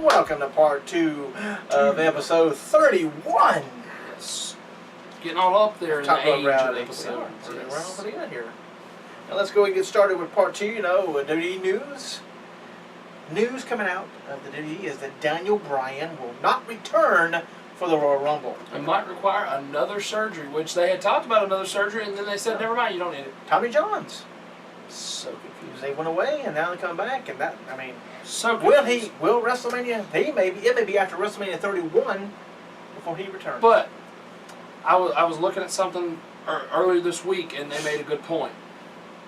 Welcome to part 2 of episode 31. Yes. Getting all up there in the age of episodes. We're around pretty good here. Now let's go and get started with part 2. You know, WWE news. News coming out of the WWE is that Daniel Bryan will not return for the Royal Rumble. It might require another surgery, which they had talked about another surgery, and then they said, never mind, you don't need it. Tommy John's. So confused. They went away, and now they come back, and that, I mean, so confused. will WrestleMania, it may be after WrestleMania 31 before he returns. But I was looking at something earlier this week, and they made a good point.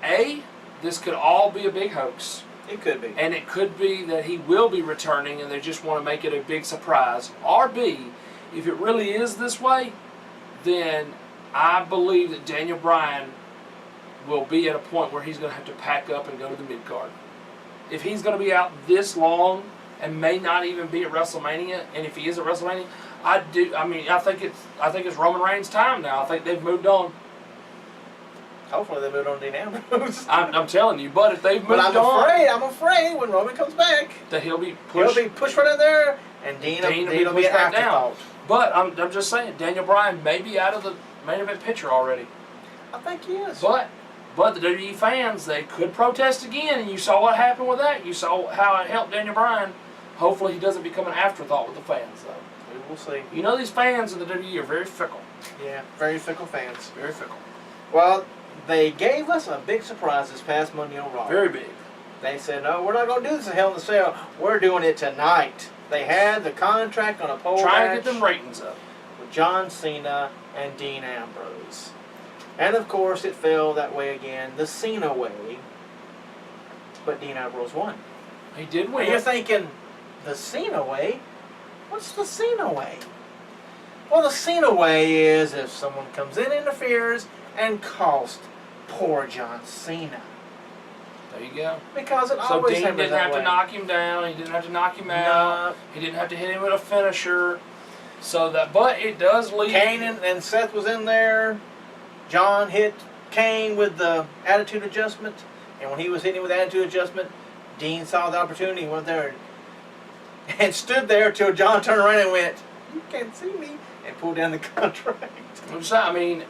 A, this could all be a big hoax. It could be. And it could be that he will be returning, and they just want to make it a big surprise. Or B, if it really is this way, then I believe that Daniel Bryan will be at a point where he's going to have to pack up and go to the mid-card. If he's going to be out this long and may not even be at WrestleMania, and if he is at WrestleMania, I think it's Roman Reigns' time now. I think they've moved on. Hopefully they moved on to Dean Ambrose. I'm telling you, but if they've moved on, I'm afraid when Roman comes back, that he'll be pushed right in there, and Dean will be an afterthought. But I'm just saying, Daniel Bryan may be out of the main event picture already. I think he is. But the WWE fans, they could protest again, and you saw what happened with that. You saw how it helped Daniel Bryan. Hopefully he doesn't become an afterthought with the fans, though. We will see. You know these fans of the WWE are very fickle. Yeah, very fickle fans. Very fickle. Well, they gave us a big surprise this past Monday on Raw. Very big. They said, no, we're not going to do this in Hell in a Cell. We're doing it tonight. They had the contract on a pole trying to get them ratings up. With John Cena and Dean Ambrose. And of course it fell that way again, the Cena way. But Dean Ambrose won. He did win. And you're thinking, the Cena way? What's the Cena way? Well, the Cena way is if someone comes in, interferes, and costs poor John Cena. There you go. Because it so always Dean happens didn't that have way. to knock him down. He didn't have to knock him out. No. He didn't have to hit him with a finisher. So that, but it does lead. Kane and Seth was in there. John hit Kane with the attitude adjustment, and when he was hitting with attitude adjustment, Dean saw the opportunity, went there and stood there till John turned around and went, "You can't see me," and pulled down the contract. I mean,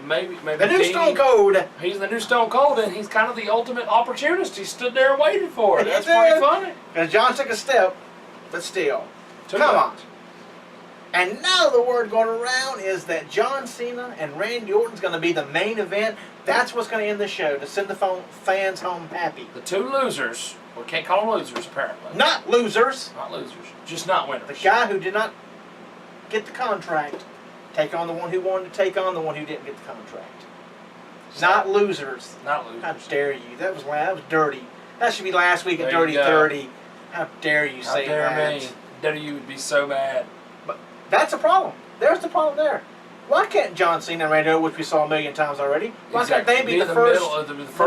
maybe the new Dean, Stone Cold. He's the new Stone Cold, and he's kind of the ultimate opportunist. He stood there and waited for it. That's did. pretty funny. Because John took a step, but still, come on. And now the word going around is that John Cena and Randy Orton's going to be the main event. That's what's going to end the show, to send the fans home happy. The two losers, we can't call them losers apparently. Not losers. Not losers, just not winners. The guy who did not get the contract take on the one who wanted to take on the one who didn't get the contract. Not losers. Not losers. How dare you? That was dirty. That should be last week at Dirty 30. How dare you say that? How dare me. WWE would be so mad. That's a problem. There's the problem there. Why can't John Cena and Randy Orton, which we saw a million times already, why can't they be the first,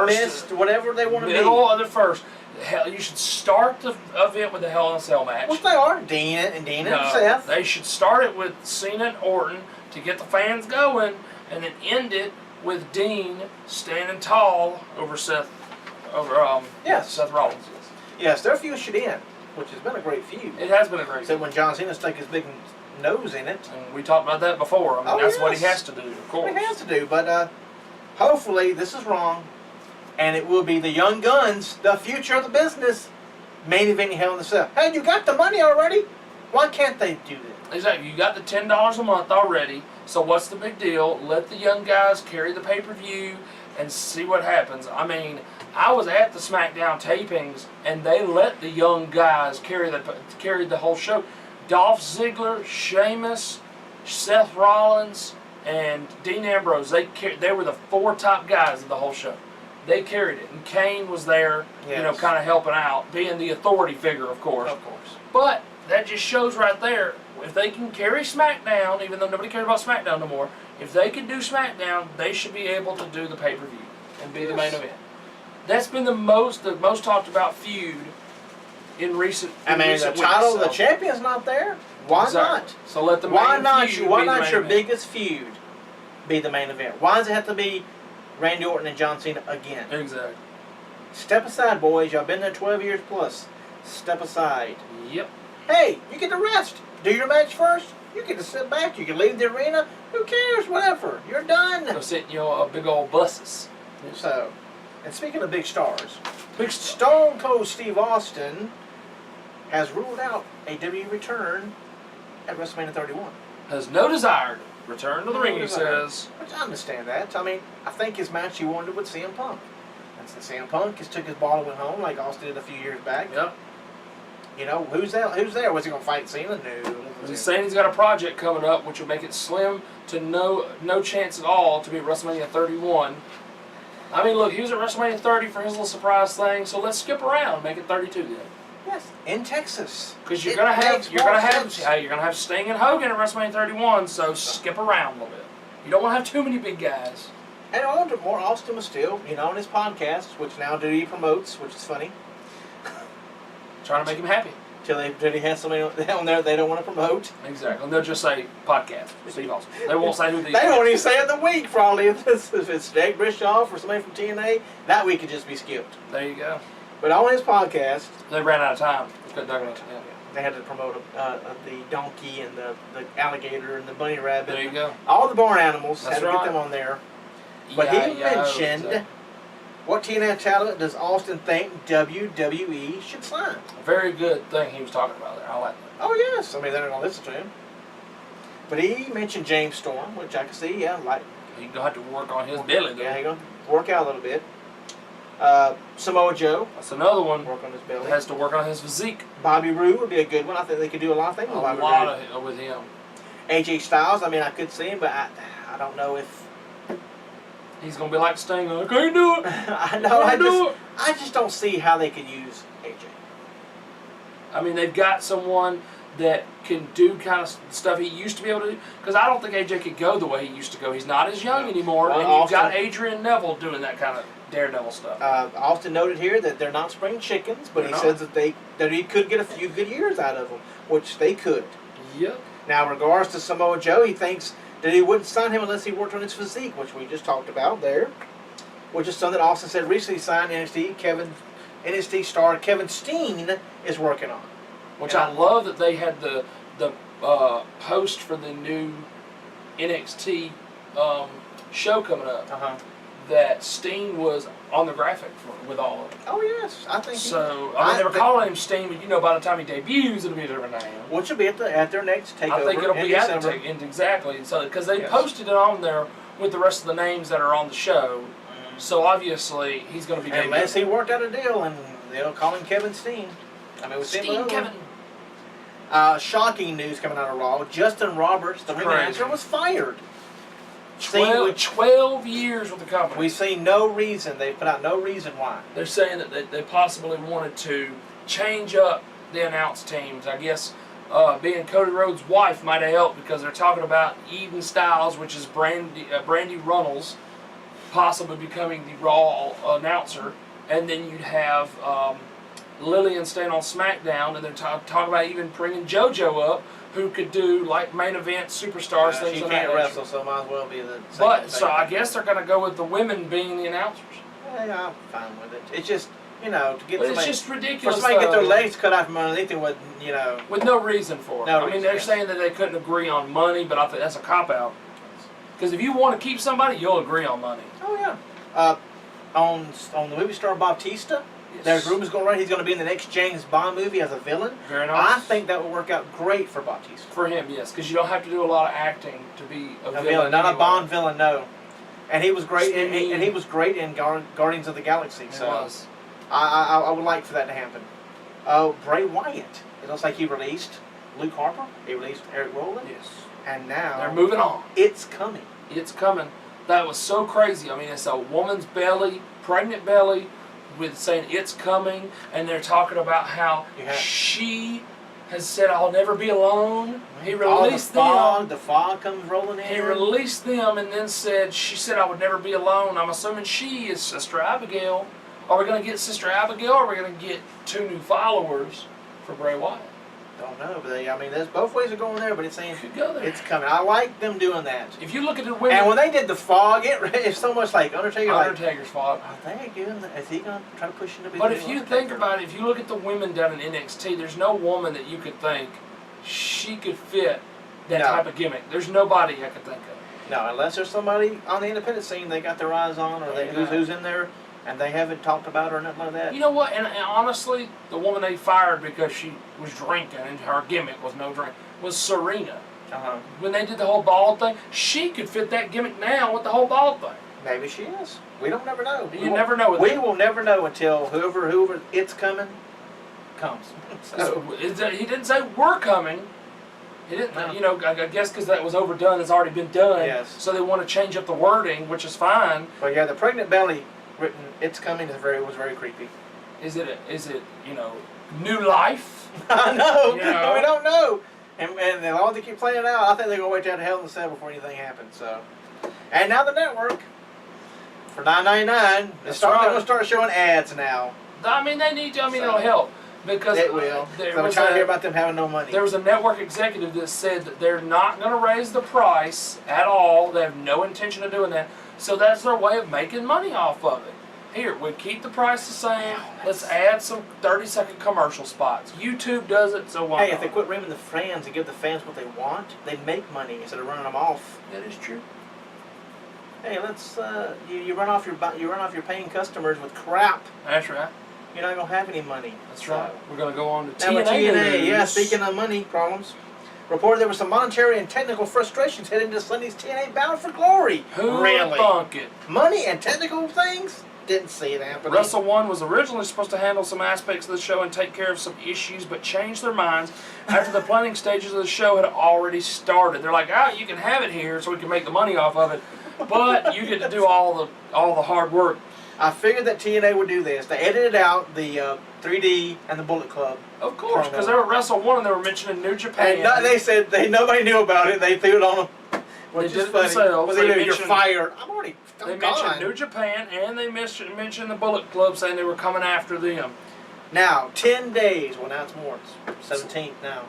missed, whatever they want to be? Middle of the first. Hell, you should start the event with the Hell in a Cell match. Which they are. Dean and Seth. They should start it with Cena and Orton to get the fans going, and then end it with Dean standing tall over Seth Rollins. Yes, their feud should end, which has been a great feud. It has been a great feud. Except when John Cena stuck his big nose in it. And we talked about that before. That's what he has to do, of course. What he has to do, but hopefully this is wrong, and it will be the Young Guns, the future of the business, main eventing Hell in a Cell. Hey, you got the money already? Why can't they do that? Exactly. You got the $10 a month already, so what's the big deal? Let the young guys carry the pay-per-view and see what happens. I mean, I was at the SmackDown tapings, and they let the young guys carry the whole show. Dolph Ziggler, Sheamus, Seth Rollins, and Dean Ambrose, they were the 4 top guys of the whole show. They carried it. And Kane was there, yes, kind of helping out, being the authority figure, of course. Of course. But that just shows right there, if they can carry SmackDown, even though nobody cares about SmackDown no more, if they can do SmackDown, they should be able to do the pay-per-view and be the main event. That's been the most talked about feud in recent weeks. The title, the champion's not there. Why not? So let the why main not? feud Why be the not main your event. biggest feud be the main event? Why does it have to be Randy Orton and John Cena again? Exactly. Step aside, boys. Y'all been there 12 years plus. Step aside. Yep. Hey, you get to rest. Do your match first. You get to sit back. You can leave the arena. Who cares? Whatever. You're done. Go sit in your big old buses. So, and speaking of big stars, Big Stone Cold Steve Austin has ruled out a WWE return at WrestleMania 31. has no desire to return to the ring, he says. Which I understand that. I mean, I think his match he wanted with CM Punk. And since CM Punk just took his ball and went home like Austin did a few years back. Yep. You know, who's there? Who's there? Was he going to fight Cena? No. He's saying he's got a project coming up which will make it slim to no chance at all to be at WrestleMania 31. I mean, look, he was at WrestleMania 30 for his little surprise thing, so let's skip around, make it 32 then. Yes, in Texas. Because you're It gonna makes have more sense. you're gonna have Sting and Hogan at WrestleMania 31, so skip around a little bit. You don't want to have too many big guys. And I wonder more, Austin was still, you know, on his podcast, which now Duty promotes, which is funny. Trying to make him happy. Till he has somebody on there they don't want to promote. Exactly. And they'll just say podcast. Steve Austin. They won't say who They don't even say it the week, probably. If it's Jake Bischoff or somebody from TNA, that week could just be skipped. There you go. But on his podcast, They ran out of time. They're gonna- yeah. they had to promote the donkey and the alligator and the bunny rabbit. There you go. All the barn animals. That's had to right. get them on there. But he mentioned, what TNA talent does Austin think WWE should sign? A very good thing he was talking about there. I like that. Oh yes, I mean they're gonna listen to him. But he mentioned James Storm, which I can see, yeah, like He's gonna have to work on his belly though. yeah, he's gonna work out a little bit. Samoa Joe, That's another one. work on his belly. Has to work on his physique. Bobby Roode would be a good one. I think they could do a lot of things A with Bobby lot Roode. of with him. AJ Styles, I mean I could see him, but I don't know if He's gonna be like Sting. I can't do it. I know I just don't see how they could use AJ. I mean, they've got someone that can do kind of stuff he used to be able to do. Because I don't think AJ could go the way he used to go. He's not as young No. anymore, Well, and you've got Austin- Adrian Neville doing that kind of daredevil stuff. Austin noted here that they're not spring chickens, but They're he not. says that he could get a few good years out of them, which they could. Yep. Now, in regards to Samoa Joe, he thinks that he wouldn't sign him unless he worked on his physique, which we just talked about there. Which is something Austin said recently signed NXT star Kevin Steen is working on. Which Yeah. I love that they had the post for the new NXT show coming up. That Steen was on the graphic with all of it. Oh yes, I think. So I mean, they were calling him Steen, but you know, by the time he debuts, it'll be a different name. Which will be at their next takeover. I think it'll in be at December. the exactly. So because they Yes. posted it on there with the rest of the names that are on the show, so obviously he's going to be Unless he debuting. worked out a deal and they'll call him Kevin Steen. I mean, with Steen Kevin. Shocking news coming out of Raw. Justin Roberts, the ring Crazy. announcer, was fired. 12 years with the company. We see no reason. They put out no reason why. They're saying that they possibly wanted to change up the announce teams. I guess being Cody Rhodes' wife might have helped because they're talking about Eden Styles, which is Brandy Runnels, possibly becoming the Raw announcer, and then you'd have Lillian staying on SmackDown, and they're talking about even bringing JoJo up, who could do like main event superstars things She of that can't nature. wrestle, so might as well be the. But so I guess they're going to go with the women being the announcers. Yeah, I'm fine with it. It's just to get But it's somebody. just For ridiculous. somebody to get their though, legs cut out from underneath them with with no reason for it. No I mean, reason, they're yes. saying that they couldn't agree on money, but I think that's a cop out. Because if you want to keep somebody, you'll agree on money. Oh yeah. On the movie star Bautista, Yes. there's rumors going around he's going to be in the next James Bond movie as a villain. Very nice. I think that will work out great for Bautista. For him, yes, because you don't have to do a lot of acting to be a A villain. villain, not a anyway. Bond villain, no. And he was great, Stevie. and he was great in Guardians of the Galaxy. It So was. I would like for that to happen. Bray Wyatt. It looks like he released Luke Harper. He released Eric Rowan. Yes. And now They're moving on. it's coming. It's coming. That was so crazy. I mean, it's a woman's belly, pregnant belly, with saying it's coming, and they're talking about how Yeah. she has said, "I'll never be alone." He All released the fog, them. the fog comes rolling in. He released them, and then said, "She said I would never be alone." I'm assuming she is Sister Abigail. Are we going to get Sister Abigail, or are we going to get 2 new followers for Bray Wyatt? Don't know, but there's both ways of going there, but it's saying You could go there. it's coming. I like them doing that. If you look at the women, And when they did the fog, it's so much like Undertaker. Undertaker's fault. Like, is he gonna try to push into? But if you think about it, if you look at the women down in NXT, there's no woman that you could think she could fit that No. type of gimmick. There's nobody I could think of. No, unless there's somebody on the independent scene they got their eyes on, or who's in there, and they haven't talked about her or nothing like that. You know what? And honestly, the woman they fired because she was drinking and her gimmick was no drink was Serena. Uh-huh. When they did the whole bald thing, she could fit that gimmick now with the whole bald thing. Maybe she is. We don't never know. You never know with We that. will never know until whoever it's coming comes. So, He didn't say we're coming. He didn't. No. You know, I guess because that was overdone, it's already been done. Yes. So they want to change up the wording, which is fine. but yeah, the pregnant belly written "it's coming" was very creepy. Is it new life? I know. You know? We don't know. And as long as they keep playing it out, I think they're gonna wait till Hell in a Cell before anything happens. So, and now the network for $9.99, they're gonna start showing ads now. I mean, they need to. I mean, it'll help because It will. there So I'm was trying to hear a, about them having no money. there was a network executive that said that they're not going to raise the price at all. They have no intention of doing that. So that's their way of making money off of it. Here, we keep the price the same. Let's add some 30-second commercial spots. YouTube does it, so why Hey, if not? they quit rimming the fans and give the fans what they want, they'd make money instead of running them off. That is true. Hey, let's you run off your paying customers with crap. That's right. You're not gonna have any money. That's So- right. We're going to go on to Now with TNA. TNA, yeah. news. Speaking of money problems, reported there were some monetary and technical frustrations heading into Sunday's TNA Bound for Glory. Who would Really? thunk it? Money and technical things? Didn't see it happening. Wrestle One was originally supposed to handle some aspects of the show and take care of some issues, but changed their minds after the planning stages of the show had already started. They're like, "Oh, you can have it here, so we can make the money off of it, but you get to do all the hard work." I figured that TNA would do this. They edited out the 3D and the Bullet Club. Of course, Promo. because they were at Wrestle One and they were mentioning New Japan. And they said nobody knew about it. They threw it on them. Which They is did it funny. themselves. Well, They you're mentioned- fired. They I'm mentioned gone. New Japan and they mentioned the Bullet Club, saying they were coming after them. Now, 10 days. Well, now it's more. It's 17th now.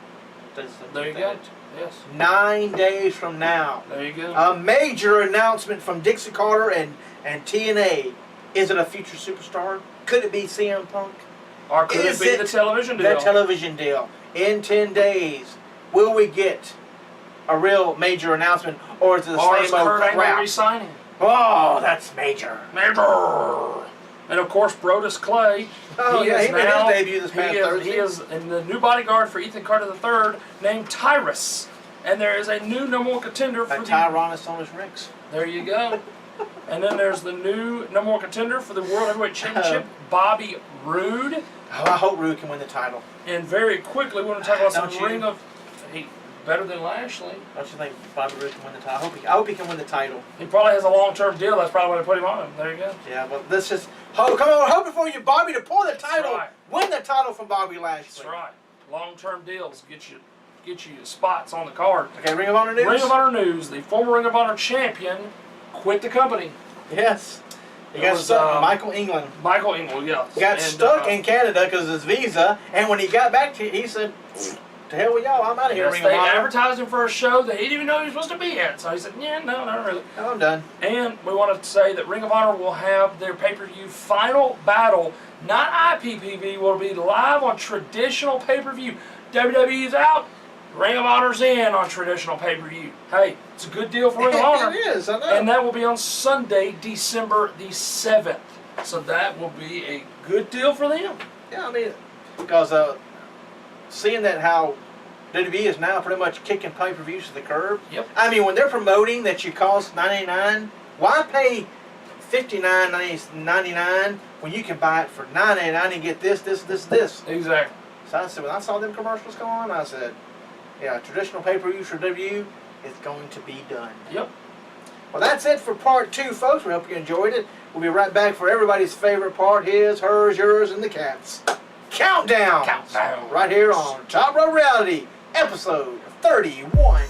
There you go. Yes. 9 days from now. There you go. A major announcement from Dixie Carter and TNA. Is it a future superstar? Could it be CM Punk? Or could is it be it the television deal? That television deal. In 10 days, will we get a real major announcement, or is it the or is same old Kurt Angle crap? resigning? Oh, that's major. Major. And of course, Brodus Clay. Oh, yeah, is he made his now- debut this past Thursday. He is in the new bodyguard for Ethan Carter III, named Tyrus. And there is a new number one contender for A the. Tyrannosaurus Rex. There you go. And then there's the new number one contender for the World Heavyweight Championship, Bobby Roode. Oh, I hope Rude can win the title. And very quickly, we're going to talk about Don't some you? Ring of. Hey, better than Lashley. Don't you think Bobby Roode can win the title? I hope he can win the title. He probably has a long-term deal. That's probably why they put him on him. There you go. Yeah, but let's just come on, hope before you Bobby to pull the title, right. win the title from Bobby Lashley. That's right. Long-term deals get you spots on the card. Okay, Ring of Honor news. Ring of Honor news: the former Ring of Honor champion quit the company. Yes. He It got was, stuck. Michael England Michael Engel, yes. got And, stuck in Canada because of his visa, and when he got back to, he said, "To hell with y'all, I'm out of here." Yes, Ring of they Honor. advertised him for a show that he didn't even know he was supposed to be at. So he said, "Yeah, no, not really." Oh, I'm done. And we want to say that Ring of Honor will have their pay-per-view final battle, not IPPV, will be live on traditional pay-per-view. WWE's out, Ring of Honor's in on traditional pay-per-view. Hey, it's a good deal for Ring of Honor. It is, I know. And that will be on Sunday, December the 7th. So that will be a good deal for them. Yeah, I mean, because seeing that how WWE is now pretty much kicking pay-per-views to the curb. Yep. I mean, when they're promoting that you cost $9.99, why pay $59.99 when you can buy it for $9.99 and get this? Exactly. So I said, when I saw them commercials go on, I said, yeah, traditional pay-per-view for WWE is going to be done. Yep. Well, that's it for part 2, folks. We hope you enjoyed it. We'll be right back for everybody's favorite part, his, hers, yours, and the cat's Countdown. Countdown. Right here on Top Row Reality, episode 31.